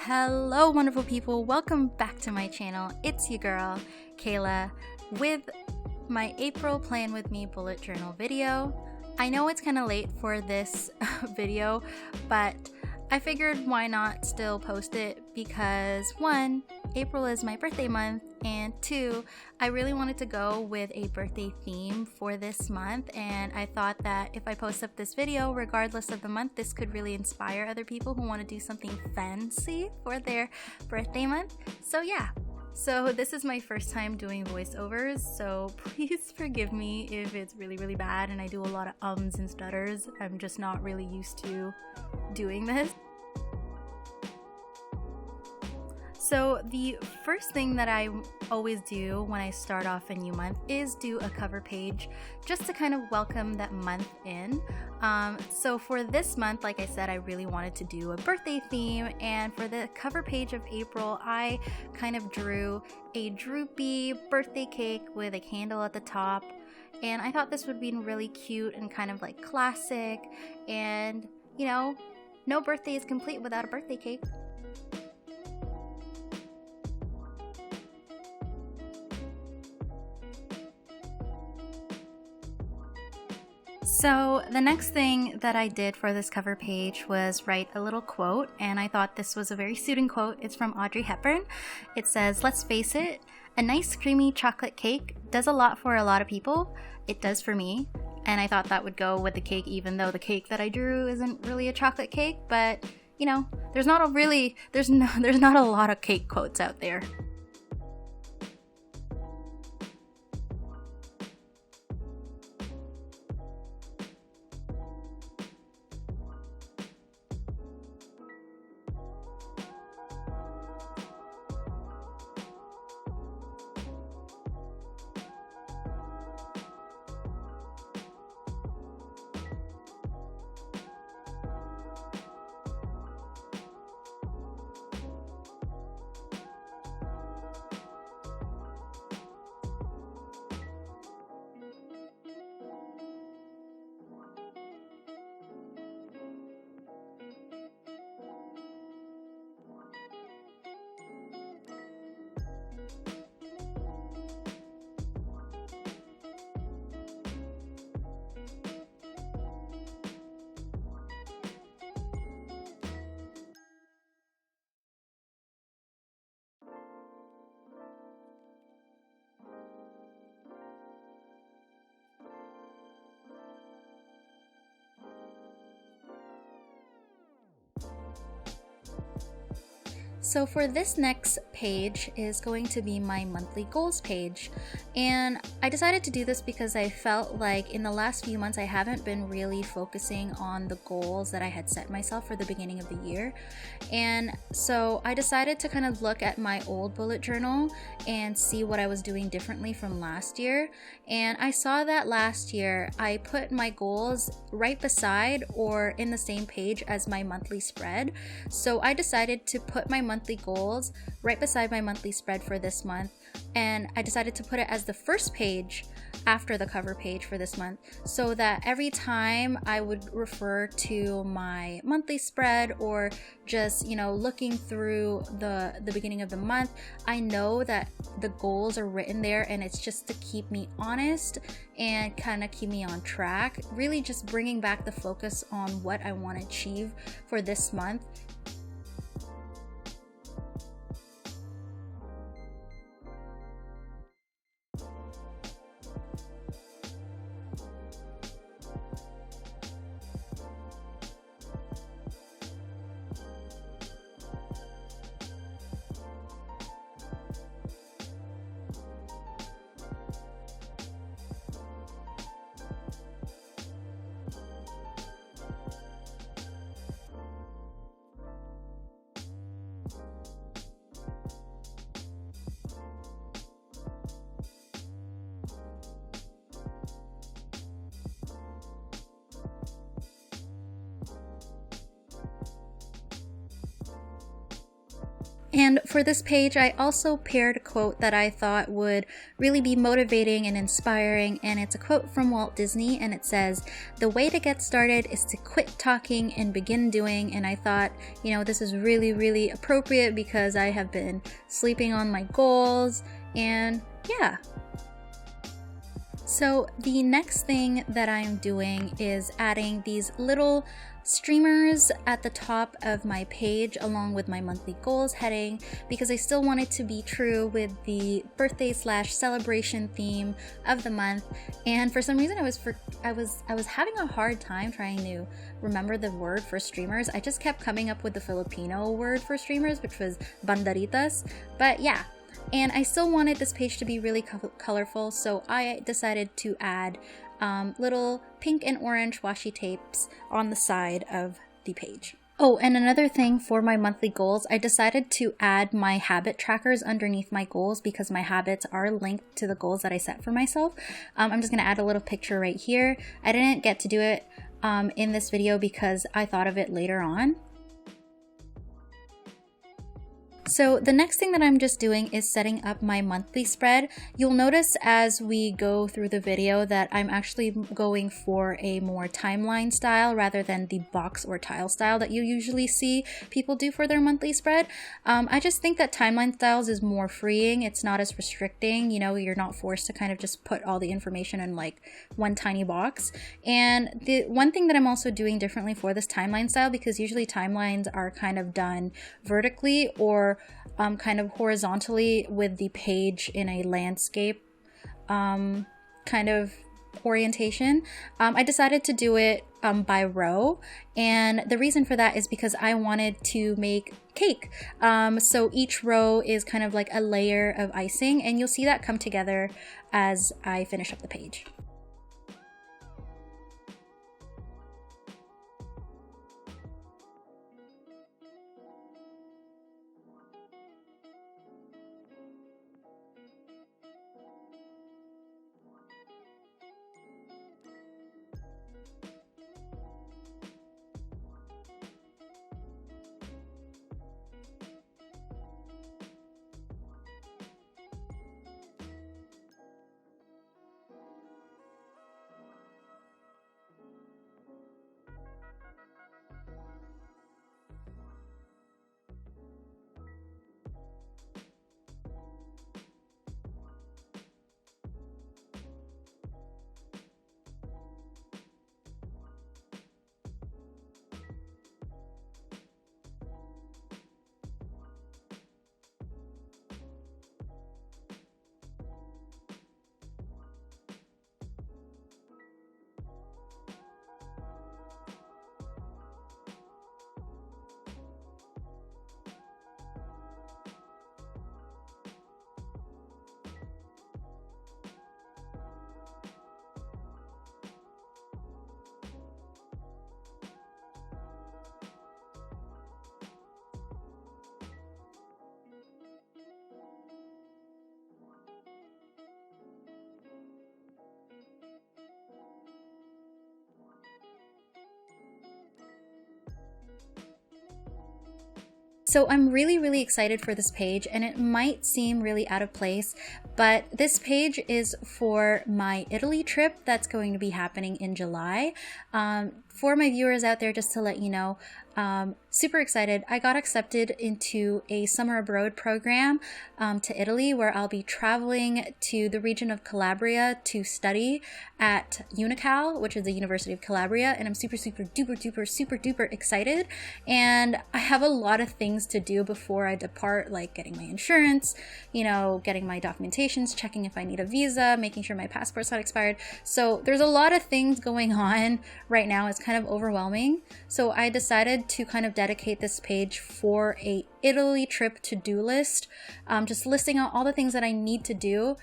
Hello, wonderful people. Welcome back to my channel. It's your girl, Khela, with my April Plan With Me bullet journal video. I know it's kind of late for this video, but I figured why not still post it because one, April is my birthday month, and two, I really wanted to go with a birthday theme for this month, and I thought that if I post up this video, regardless of the month, this could really inspire other people who want to do something fancy for their birthday month. So yeah. So this is my first time doing voiceovers, so please forgive me if it's really bad and I do a lot of ums and stutters. I'm just not really used to doing this. So the first thing that I always do when I start off a new month is do a cover page just to kind of welcome that month in. So for this month, like I said, I really wanted to do a birthday theme, and for the cover page of April, I kind of drew a droopy birthday cake with a candle at the top, and I thought this would be really cute and kind of like classic, and you know, no birthday is complete without a birthday cake. So the next thing that I did for this cover page was write a little quote, and I thought this was a very suiting quote. It's from Audrey Hepburn. It says, "Let's face it, a nice creamy chocolate cake does a lot for a lot of people. It does for me." And I thought that would go with the cake, even though the cake that I drew isn't really a chocolate cake, but you know, there's not a lot of cake quotes out there. So for this next page is going to be my monthly goals page, and I decided to do this because I felt like in the last few months I haven't been really focusing on the goals that I had set myself for the beginning of the year. And so I decided to kind of look at my old bullet journal and see what I was doing differently from last year, and I saw that last year I put my goals right beside or in the same page as my monthly spread. So I decided to put my monthly goals right beside my monthly spread for this month, and I decided to put it as the first page after the cover page for this month, so that every time I would refer to my monthly spread or just, you know, looking through the beginning of the month, I know that the goals are written there, and it's just to keep me honest and kind of keep me on track, really just bringing back the focus on what I want to achieve for this month. And for this page, I also paired a quote that I thought would really be motivating and inspiring, and it's a quote from Walt Disney, and it says, "The way to get started is to quit talking and begin doing." And I thought, you know, this is really, really appropriate because I have been sleeping on my goals, and yeah. So the next thing that I'm doing is adding these little streamers at the top of my page along with my monthly goals heading, because I still want it to be true with the birthday / celebration theme of the month. And for some reason I was having a hard time trying to remember the word for streamers. I just kept coming up with the Filipino word for streamers, which was banderitas. But yeah, and I still wanted this page to be really colorful, so I decided to add little pink and orange washi tapes on the side of the page. Oh, and another thing for my monthly goals, I decided to add my habit trackers underneath my goals because my habits are linked to the goals that I set for myself. I'm just going to add a little picture right here. I didn't get to do it in this video because I thought of it later on. So the next thing that I'm just doing is setting up my monthly spread. You'll notice as we go through the video that I'm actually going for a more timeline style rather than the box or tile style that you usually see people do for their monthly spread. I just think that timeline styles is more freeing. It's not as restricting. You know, you're not forced to kind of just put all the information in like one tiny box. And the one thing that I'm also doing differently for this timeline style, because usually timelines are kind of done vertically or kind of horizontally with the page in a landscape kind of orientation. I decided to do it by row, and the reason for that is because I wanted to make cake. So each row is kind of like a layer of icing, and you'll see that come together as I finish up the page. So I'm really excited for this page, and it might seem really out of place, but this page is for my Italy trip that's going to be happening in July. For my viewers out there, just to let you know, super excited. I got accepted into a summer abroad program to Italy, where I'll be traveling to the region of Calabria to study at Unical, which is the University of Calabria, and I'm super duper excited. And I have a lot of things to do before I depart, like getting my insurance, you know, getting my documentations, checking if I need a visa, making sure my passport's not expired. So there's a lot of things going on right now. It's kind of overwhelming. So I decided to kind of dedicate this page for a Italy trip to-do list, just listing out all the things that I need to do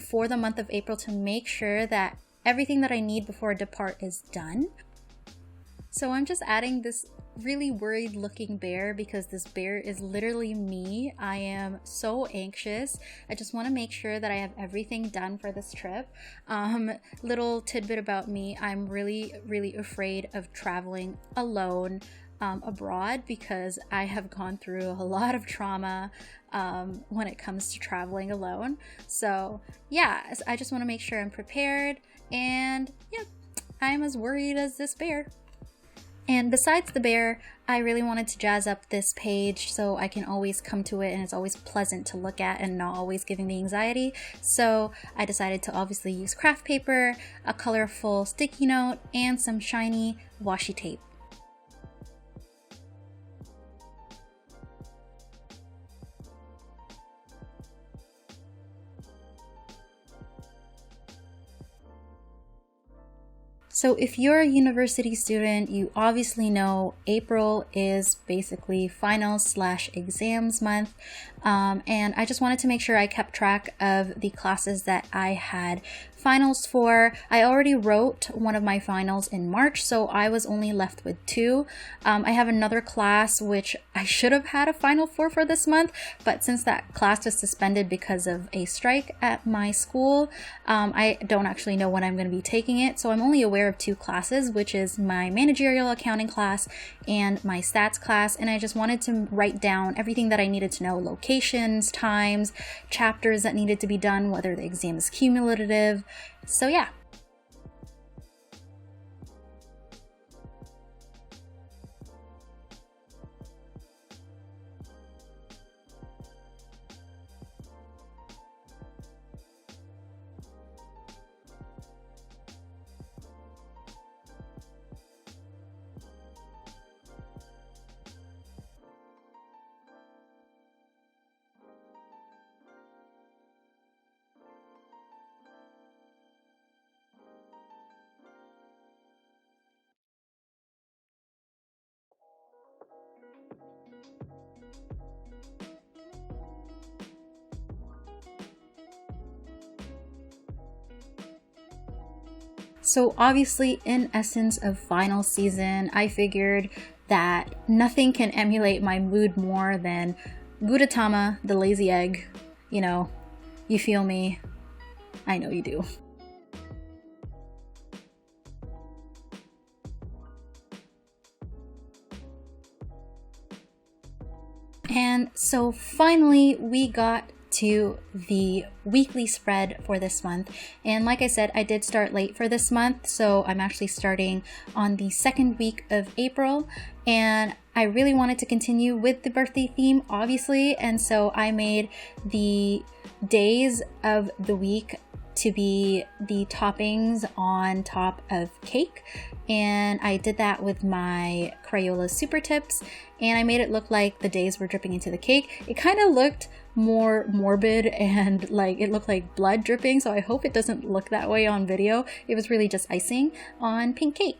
for the month of April to make sure that everything that I need before I depart is done. So I'm just adding this really worried looking bear because this bear is literally me. I am so anxious. I just want to make sure that I have everything done for this trip. Little tidbit about me, I'm really afraid of traveling alone. abroad, because I have gone through a lot of trauma when it comes to traveling alone. So yeah, I just want to make sure I'm prepared, and yeah, I'm as worried as this bear. And besides the bear, I really wanted to jazz up this page so I can always come to it and it's always pleasant to look at and not always giving me anxiety. So I decided to obviously use craft paper, a colorful sticky note, and some shiny washi tape. So if you're a university student, you obviously know April is basically finals/exams month. And I just wanted to make sure I kept track of the classes that I had finals for. I already wrote one of my finals in March, so I was only left with 2. I have another class which I should have had a final for this month, but since that class was suspended because of a strike at my school, I don't actually know when I'm going to be taking it. So I'm only aware of 2 classes, which is my managerial accounting class and my stats class. And I just wanted to write down everything that I needed to know: locations, times, chapters that needed to be done, whether the exam is cumulative. So yeah. So obviously, in essence of final season, I figured that nothing can emulate my mood more than Gudetama, the lazy egg. You know, you feel me? I know you do. And so finally we got to the weekly spread for this month. And like I said, I did start late for this month, so I'm actually starting on the 2nd week of April. And I really wanted to continue with the birthday theme, obviously, and so I made the days of the week to be the toppings on top of cake, and I did that with my Crayola Super Tips, and I made it look like the days were dripping into the cake. It kind of looked more morbid and like it looked like blood dripping, so I hope it doesn't look that way on video. It was really just icing on pink cake.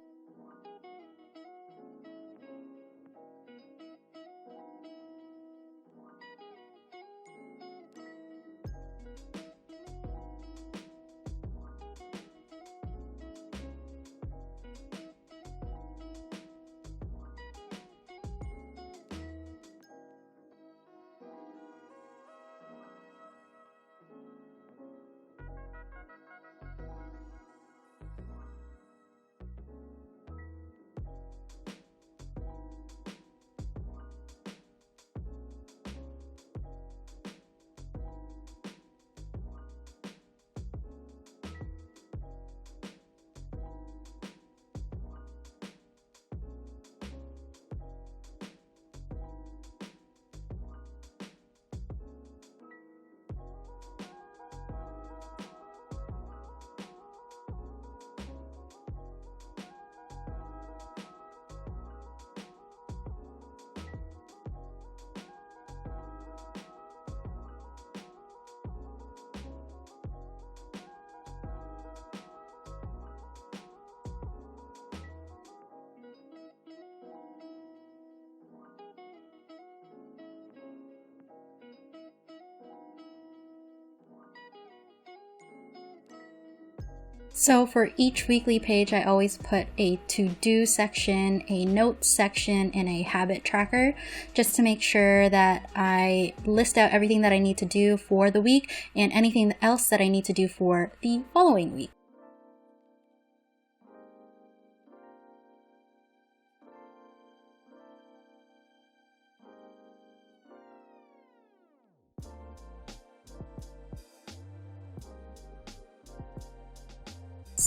So for each weekly page, I always put a to-do section, a notes section, and a habit tracker, just to make sure that I list out everything that I need to do for the week and anything else that I need to do for the following week.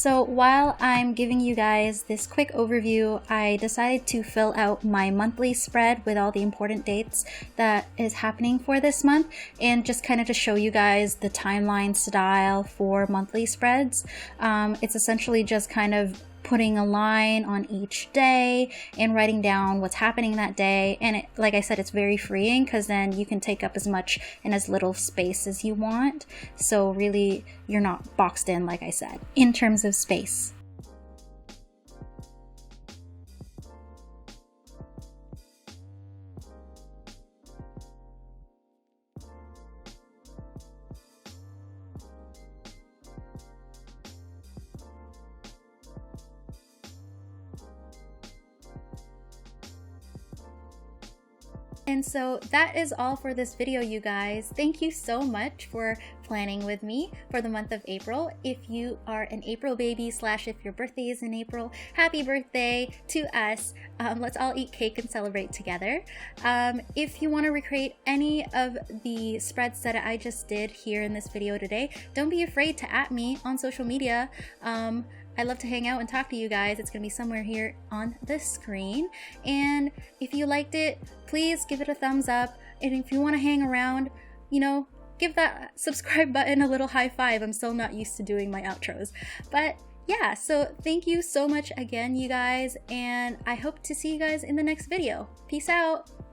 So while I'm giving you guys this quick overview, I decided to fill out my monthly spread with all the important dates that is happening for this month, and just kind of to show you guys the timeline style for monthly spreads. It's essentially just kind of putting a line on each day and writing down what's happening that day. And it, like I said, it's very freeing because then you can take up as much and as little space as you want. So really, you're not boxed in, like I said, in terms of space. And so that is all for this video, you guys. Thank you so much for planning with me for the month of April. If you are an April baby / if your birthday is in April, happy birthday to us. Let's all eat cake and celebrate together. If you want to recreate any of the spreads that I just did here in this video today, don't be afraid to @ me on social media. I love to hang out and talk to you guys. It's gonna be somewhere here on the screen. And if you liked it, please give it a thumbs up. And if you wanna hang around, you know, give that subscribe button a little high five. I'm still not used to doing my outros. But yeah, so thank you so much again, you guys. And I hope to see you guys in the next video. Peace out.